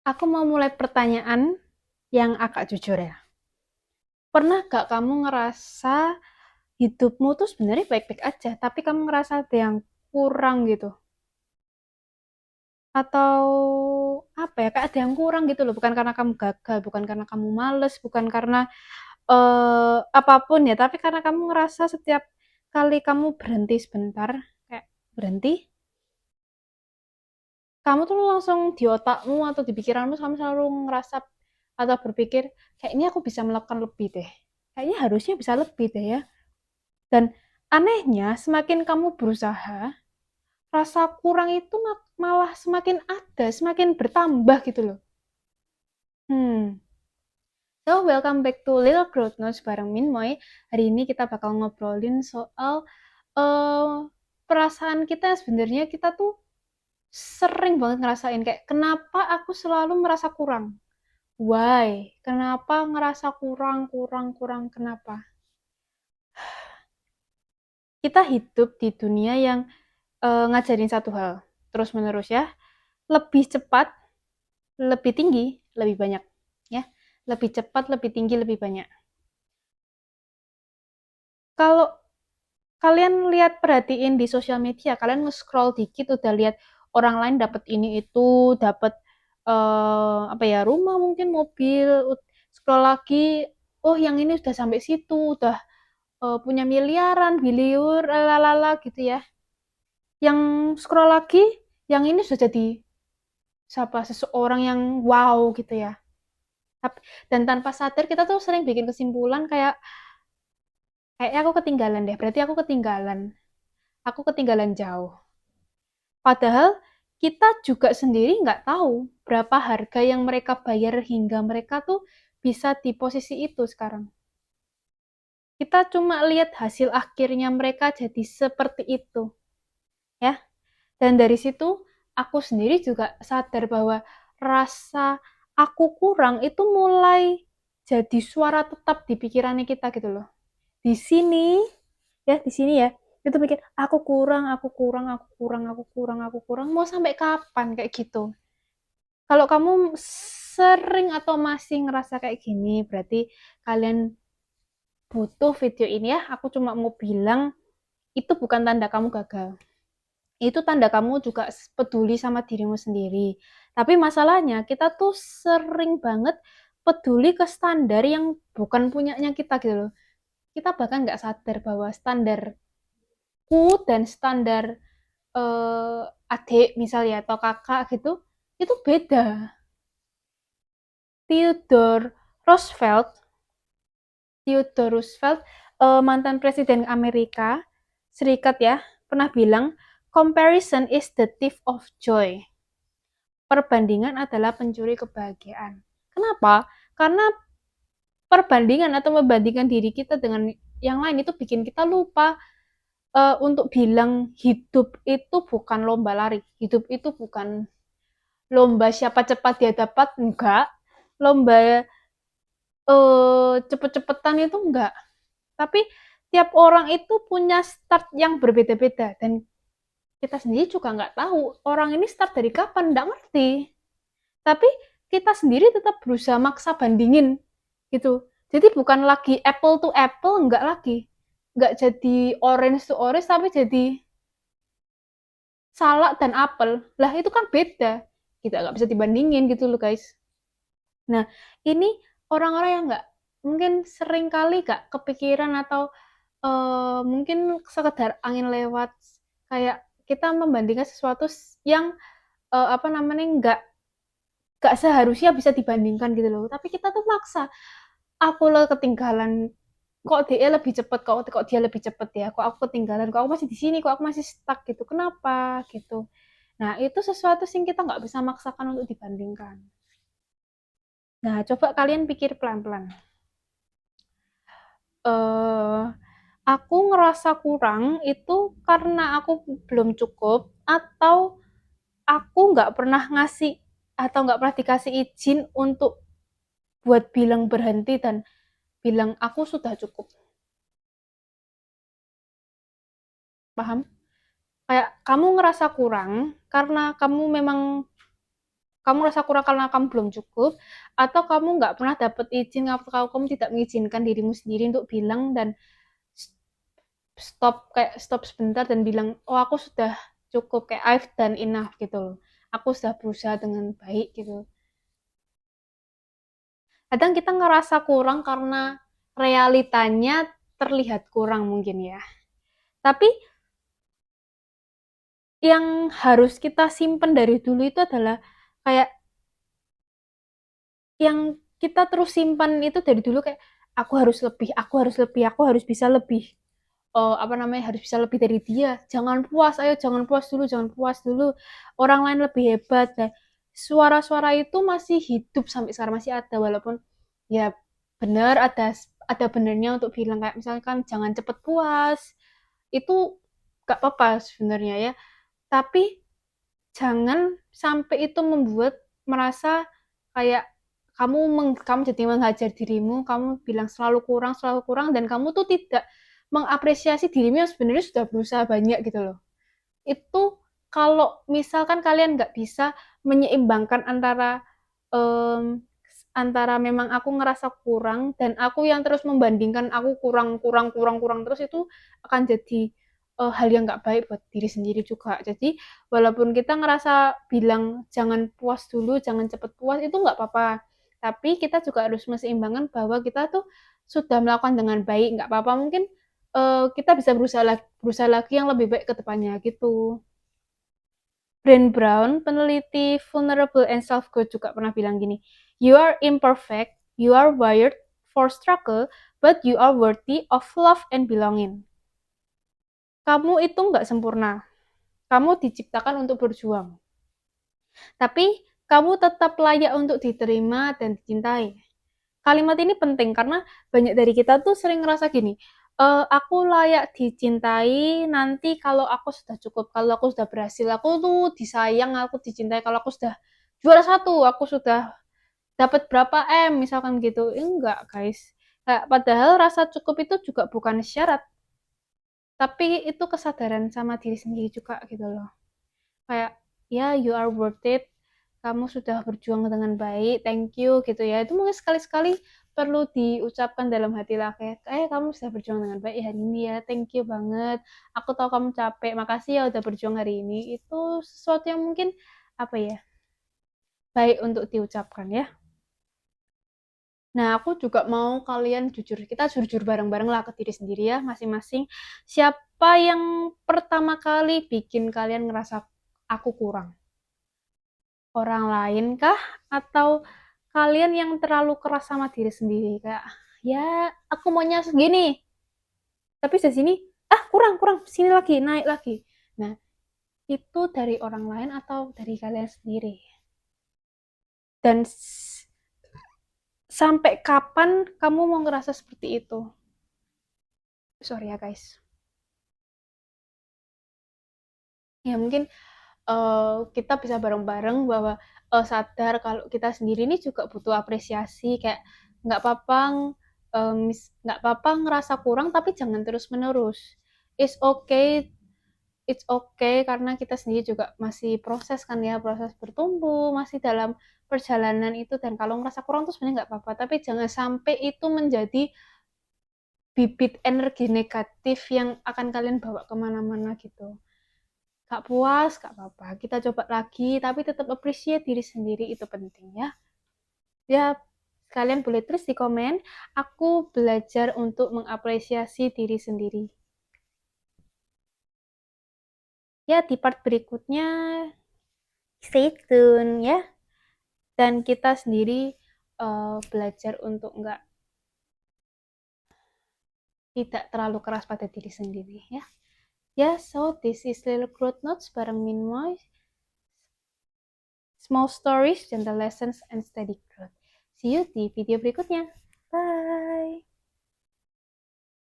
Aku mau mulai pertanyaan yang agak jujur ya. Pernah gak kamu ngerasa hidupmu tuh sebenarnya baik-baik aja, tapi kamu ngerasa ada yang kurang gitu? Atau apa ya, kayak ada yang kurang gitu loh. Bukan karena kamu gagal, bukan karena kamu males, bukan karena apapun ya, tapi karena kamu ngerasa setiap kali kamu berhenti sebentar, kayak berhenti, kamu tuh langsung di otakmu atau di pikiranmu kamu selalu ngerasa atau berpikir, kayaknya aku bisa melakukan lebih deh. Kayaknya harusnya bisa lebih deh ya. Dan anehnya, semakin kamu berusaha, rasa kurang itu malah semakin ada, semakin bertambah gitu loh. Hmm. So, welcome back to Little Growth Notes bareng Minmoy. Hari ini kita bakal ngobrolin soal eh, perasaan kita sebenarnya kita tuh sering banget ngerasain kayak kenapa aku selalu merasa kurang? Why? Kenapa ngerasa kurang, kurang, kurang? Kenapa? Kita hidup di dunia yang ngajarin satu hal terus menerus ya, lebih cepat, lebih tinggi, lebih banyak ya, lebih cepat, lebih tinggi, lebih banyak. Kalau kalian lihat perhatiin di sosial media, kalian nge-scroll dikit udah lihat orang lain dapat ini itu, dapat apa ya, rumah mungkin, mobil, scroll lagi, oh yang ini udah sampai situ, udah punya miliaran, biliur, lalala gitu ya. Yang scroll lagi, yang ini sudah jadi siapa seseorang yang wow gitu ya. Dan tanpa sadar kita tuh sering bikin kesimpulan kayak kayaknya aku ketinggalan deh, berarti aku ketinggalan jauh. Padahal kita juga sendiri nggak tahu berapa harga yang mereka bayar hingga mereka tuh bisa di posisi itu sekarang. Kita cuma lihat hasil akhirnya mereka jadi seperti itu, ya. Dan dari situ aku sendiri juga sadar bahwa rasa aku kurang itu mulai jadi suara tetap di pikirannya kita gitu loh. Di sini di sini ya, itu mikir aku kurang, aku kurang, aku kurang, aku kurang, aku kurang, mau sampai kapan kayak gitu. Kalau kamu sering atau masih ngerasa kayak gini, berarti kalian butuh video ini ya. Aku cuma mau bilang itu bukan tanda kamu gagal. Itu tanda kamu juga peduli sama dirimu sendiri. Tapi masalahnya kita tuh sering banget peduli ke standar yang bukan punyanya kita gitu loh. Kita bahkan nggak sadar bahwa standarku dan standar adik misalnya atau kakak gitu itu beda. Theodore Roosevelt, Theodore Roosevelt, mantan presiden Amerika Serikat ya, pernah bilang comparison is the thief of joy. Perbandingan adalah pencuri kebahagiaan. Kenapa? Karena perbandingan atau membandingkan diri kita dengan yang lain itu bikin kita lupa untuk bilang hidup itu bukan lomba lari, hidup itu bukan lomba siapa cepat dia dapat, enggak. Lomba cepet-cepetan itu enggak. Tapi tiap orang itu punya start yang berbeda-beda dan kita sendiri juga nggak tahu orang ini start dari kapan, nggak ngerti. Tapi kita sendiri tetap berusaha maksa bandingin gitu. Jadi bukan lagi apple to apple, nggak lagi. Nggak jadi orange to orange, tapi jadi salak dan apel. Lah itu kan beda. Kita nggak bisa dibandingin gitu loh guys. Nah ini orang-orang yang nggak mungkin sering kali nggak kepikiran atau mungkin sekedar angin lewat kayak kita membandingkan sesuatu yang apa namanya nggak seharusnya bisa dibandingkan gitu loh. Tapi kita tuh maksa. Aku lo ketinggalan. Kok dia lebih cepet? Kok dia lebih cepet ya? Kok aku ketinggalan? Kok aku masih di sini? Kok aku masih stuck gitu? Kenapa gitu? Nah itu sesuatu sih kita nggak bisa maksakan untuk dibandingkan. Nah coba kalian pikir pelan-pelan. Eh, aku ngerasa kurang itu karena aku belum cukup atau aku nggak pernah ngasih atau nggak pernah dikasih izin untuk buat bilang berhenti dan bilang aku sudah cukup. Paham? Kayak kamu ngerasa kurang karena kamu memang kamu rasa kurang karena kamu belum cukup, atau kamu nggak pernah dapat izin, atau kamu tidak mengizinkan dirimu sendiri untuk bilang dan stop sebentar dan bilang, oh aku sudah cukup, kayak I've done enough gitu loh, aku sudah berusaha dengan baik gitu. Kadang kita ngerasa kurang karena realitanya terlihat kurang mungkin ya, tapi yang harus kita simpen dari dulu itu adalah kayak yang kita terus simpan itu dari dulu, kayak aku harus lebih, aku harus lebih, aku harus bisa lebih, apa namanya, harus bisa lebih dari dia. Jangan puas, ayo jangan puas dulu, jangan puas dulu. Orang lain lebih hebat. Nah, suara-suara itu masih hidup sampai sekarang, masih ada, walaupun ya benar, ada benernya untuk bilang kayak misalkan jangan cepet puas. Itu gak apa-apa sebenarnya ya. Tapi jangan sampai itu membuat merasa kayak kamu jadi menghajar dirimu, kamu bilang selalu kurang, dan kamu tuh tidak mengapresiasi dirimu yang sebenarnya sudah berusaha banyak gitu loh. Itu kalau misalkan kalian nggak bisa menyeimbangkan antara um, antara memang aku ngerasa kurang dan aku yang terus membandingkan aku kurang kurang kurang kurang terus, itu akan jadi hal yang nggak baik buat diri sendiri juga. Jadi walaupun kita ngerasa bilang jangan puas dulu, jangan cepet puas, itu nggak apa-apa. Tapi kita juga harus meseimbangkan bahwa kita tuh sudah melakukan dengan baik, nggak apa-apa. Mungkin kita bisa berusaha lagi yang lebih baik ke depannya gitu. Brand Brown, peneliti vulnerable and self-growth, juga pernah bilang gini, you are imperfect, you are wired for struggle, but you are worthy of love and belonging. Kamu itu nggak sempurna, kamu diciptakan untuk berjuang. Tapi kamu tetap layak untuk diterima dan dicintai. Kalimat ini penting karena banyak dari kita tuh sering ngerasa gini, aku layak dicintai nanti kalau aku sudah cukup, kalau aku sudah berhasil, aku tuh disayang, aku dicintai kalau aku sudah juara satu, aku sudah dapat berapa M misalkan gitu. Enggak guys, padahal rasa cukup itu juga bukan syarat, tapi itu kesadaran sama diri sendiri juga gitu loh. Kayak ya, you are worth it, kamu sudah berjuang dengan baik, thank you gitu ya. Itu mungkin sekali-sekali perlu diucapkan dalam hati lah, kayak kamu sudah berjuang dengan baik hari ini ya, thank you banget, aku tahu kamu capek, makasih ya udah berjuang hari ini. Itu sesuatu yang mungkin apa ya, baik untuk diucapkan ya. Nah, aku juga mau kalian jujur, kita jujur bareng-bareng lah ke diri sendiri ya, masing-masing. Siapa yang pertama kali bikin kalian ngerasa aku kurang? Orang lain kah? Atau kalian yang terlalu keras sama diri sendiri? Kayak, ya aku maunya segini, tapi di sini, kurang, kurang, sini lagi, naik lagi. Nah, itu dari orang lain atau dari kalian sendiri? Dan sampai kapan kamu mau ngerasa seperti itu? Sorry ya guys. Ya mungkin kita bisa bareng-bareng bahwa sadar kalau kita sendiri ini juga butuh apresiasi, kayak nggak apa-apa, nggak apa-apa ngerasa kurang, tapi jangan terus-menerus. It's okay, it's okay, karena kita sendiri juga masih proses kan ya, proses bertumbuh, masih dalam perjalanan itu, dan kalau ngerasa kurang tuh sebenarnya nggak apa-apa, tapi jangan sampai itu menjadi bibit energi negatif yang akan kalian bawa kemana-mana gitu. Gak puas, gak apa-apa. Kita coba lagi, tapi tetap appreciate diri sendiri, itu penting ya. Ya, kalian boleh terus di komen, aku belajar untuk mengapresiasi diri sendiri. Ya, di part berikutnya, stay tune ya. Dan kita sendiri belajar untuk nggak, tidak terlalu keras pada diri sendiri ya. Ya, so this is Little Growth Notes bareng Minmoy. Small stories, gentle lessons, and steady growth. See you di video berikutnya. Bye!